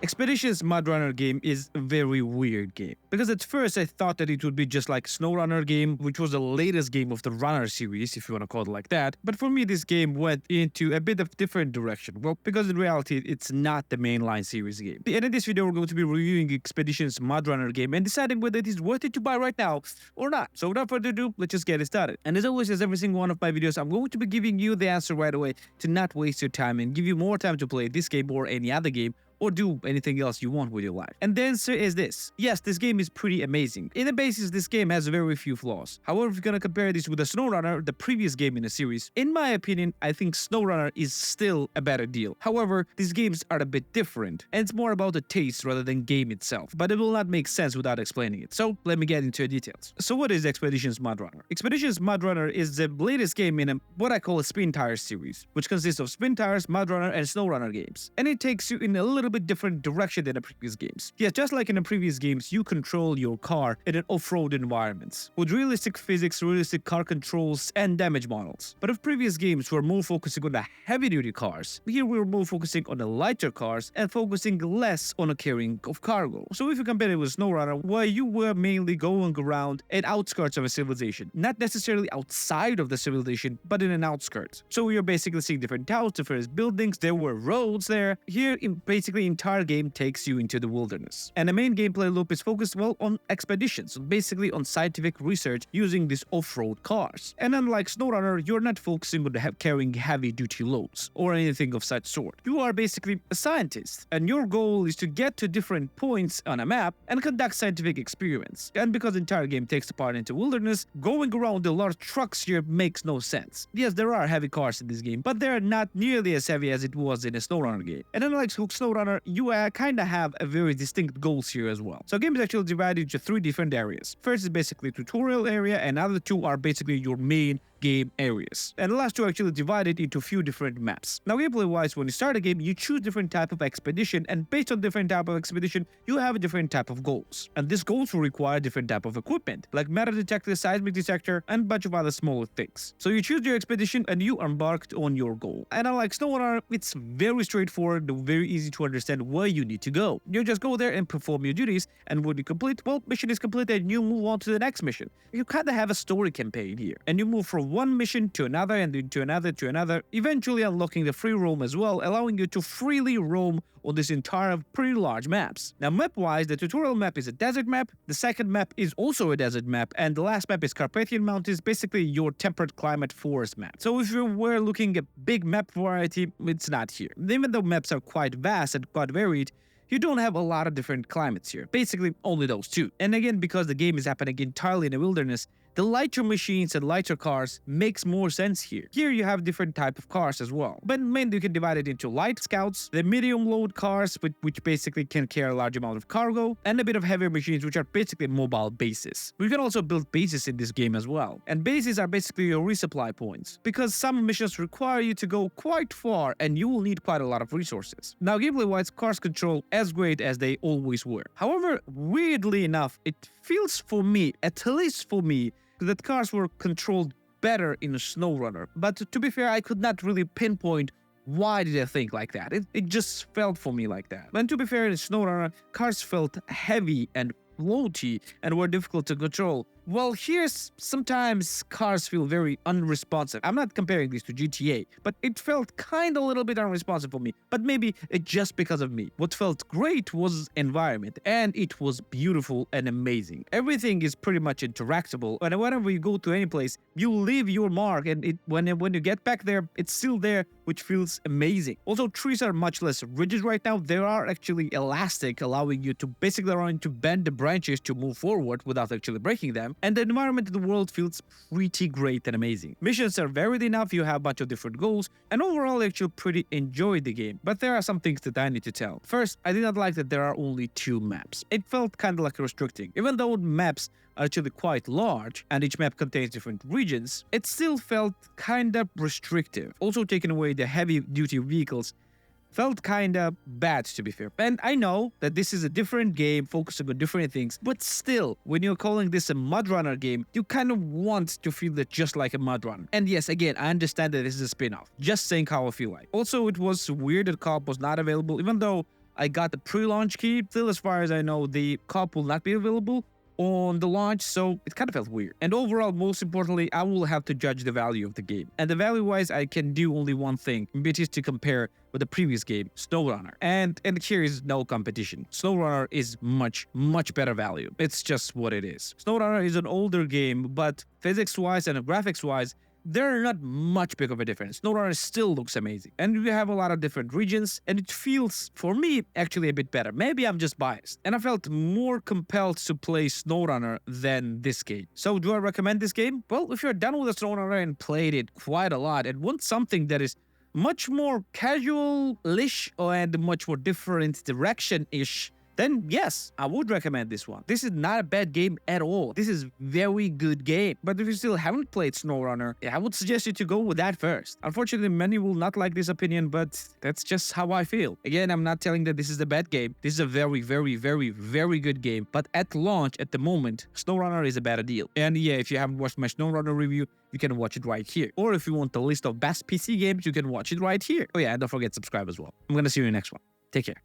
Expeditions Mudrunner game is a very weird game, because at first I thought that it would be just like Snowrunner game, which was the latest game of the Runner series, if you want to call it like that, but for me this game went into a bit of different direction, well, because in reality it's not the mainline series game. And in this video we're going to be reviewing Expeditions Mudrunner game and deciding whether it is worth it to buy right now or not. So without further ado, let's just get it started. And as always, as every single one of my videos, I'm going to be giving you the answer right away to not waste your time and give you more time to play this game or any other game, or do anything else you want with your life. And the answer is this. Yes, this game is pretty amazing. In the basis, this game has very few flaws. However, if you're gonna compare this with the Snowrunner, the previous game in the series, in my opinion, I think Snowrunner is still a better deal. However, these games are a bit different, and it's more about the taste rather than game itself. But it will not make sense without explaining it. So let me get into the details. So what is Expeditions Mudrunner? Expeditions Mudrunner is the latest game in what I call a spin tires series, which consists of spin tires, Mudrunner, and Snowrunner games. And it takes you in a little bit different direction than the previous games. Yes, just like in the previous games, you control your car in an off-road environments, with realistic physics, realistic car controls, and damage models. But if previous games were more focusing on the heavy-duty cars, here we're more focusing on the lighter cars and focusing less on the carrying of cargo. So if you compare it with Snowrunner, where you were mainly going around at outskirts of a civilization, not necessarily outside of the civilization, but in an outskirts. So you're basically seeing different towns, different buildings, there were roads there. Here, basically entire game takes you into the wilderness. And the main gameplay loop is focused, well, on expeditions, basically on scientific research using these off-road cars. And unlike Snowrunner, you're not focusing on carrying heavy-duty loads or anything of such sort. You are basically a scientist, and your goal is to get to different points on a map and conduct scientific experiments. And because the entire game takes part into wilderness, going around the large trucks here makes no sense. Yes, there are heavy cars in this game, but they're not nearly as heavy as it was in a Snowrunner game. And unlike Snowrunner, you kind of have a very distinct goals here as well. So the game is actually divided into 3 different areas. First is basically tutorial area, and other 2 are basically your main game areas. And the last 2 actually divided into a few different maps. Now gameplay wise, when you start a game, you choose different type of expedition, and based on different type of expedition, you have a different type of goals. And these goals will require different type of equipment, like metal detector, seismic detector, and a bunch of other smaller things. So you choose your expedition and you embarked on your goal. And unlike Snowrunner, it's very straightforward, very easy to understand where you need to go. You just go there and perform your duties, and when you complete, well, mission is completed and you move on to the next mission. You kind of have a story campaign here, and you move from one mission to another and then to another, eventually unlocking the free roam as well, allowing you to freely roam on this entire pretty large maps. Now map-wise, the tutorial map is a desert map, the second map is also a desert map, and the last map is Carpathian Mountains, basically your temperate climate forest map. So if you were looking at big map variety, it's not here. Even though maps are quite vast and quite varied, you don't have a lot of different climates here, basically only those 2. And again, because the game is happening entirely in the wilderness, the lighter machines and lighter cars makes more sense here. Here you have different type of cars as well, but mainly you can divide it into light scouts, the medium load cars which basically can carry a large amount of cargo, and a bit of heavier machines which are basically mobile bases. You can also build bases in this game as well, and bases are basically your resupply points, because some missions require you to go quite far and you will need quite a lot of resources. Now gameplay wise, cars control as great as they always were. However, weirdly enough, it feels for me, at least for me, that cars were controlled better in Snowrunner. But to be fair, I could not really pinpoint why did I think like that. It just felt for me like that. And to be fair, in Snowrunner, cars felt heavy and floaty and were difficult to control. Well, here's sometimes cars feel very unresponsive. I'm not comparing this to GTA, but it felt kind of a little bit unresponsive for me, but maybe it's just because of me. What felt great was environment, and it was beautiful and amazing. Everything is pretty much interactable, and whenever you go to any place, you leave your mark, and when you get back there, it's still there, which feels amazing. Also, trees are much less rigid right now. They are actually elastic, allowing you to basically bend the branches to move forward without actually breaking them. And the environment in the world feels pretty great and amazing. Missions are varied enough, you have a bunch of different goals, and overall I actually pretty enjoyed the game. But there are some things that I need to tell. First, I did not like that there are only 2 maps. It felt kind of like restricting. Even though maps are actually quite large and each map contains different regions, it still felt kind of restrictive. Also taking away the heavy-duty vehicles felt kinda bad, to be fair. And I know that this is a different game focusing on different things, but still, when you're calling this a Mudrunner game, you kind of want to feel it just like a Mudrunner. And yes, again, I understand that this is a spin-off. Just saying how I feel like. Also, it was weird that co-op was not available, even though I got the pre-launch key. Still, as far as I know, the cop will not be available on the launch, so it kind of felt weird. And overall, most importantly, I will have to judge the value of the game. And the value-wise, I can do only one thing, which is to compare with the previous game, Snowrunner. And here is no competition. Snowrunner is much better value. It's just what it is. Snowrunner is an older game, but physics-wise and graphics-wise, they're not much big of a difference. Snowrunner still looks amazing. And we have a lot of different regions, and it feels, for me, actually a bit better. Maybe I'm just biased. And I felt more compelled to play Snowrunner than this game. So do I recommend this game? Well, if you're done with the Snowrunner and played it quite a lot and want something that is much more casual-ish and much more different direction-ish, then yes, I would recommend this one. This is not a bad game at all. This is very good game. But if you still haven't played Snowrunner, I would suggest you to go with that first. Unfortunately, many will not like this opinion, but that's just how I feel. Again, I'm not telling that this is a bad game. This is a very good game. But at launch, at the moment, Snowrunner is a better deal. And yeah, if you haven't watched my Snowrunner review, you can watch it right here. Or if you want the list of best PC games, you can watch it right here. Oh yeah, and don't forget to subscribe as well. I'm gonna see you in the next one. Take care.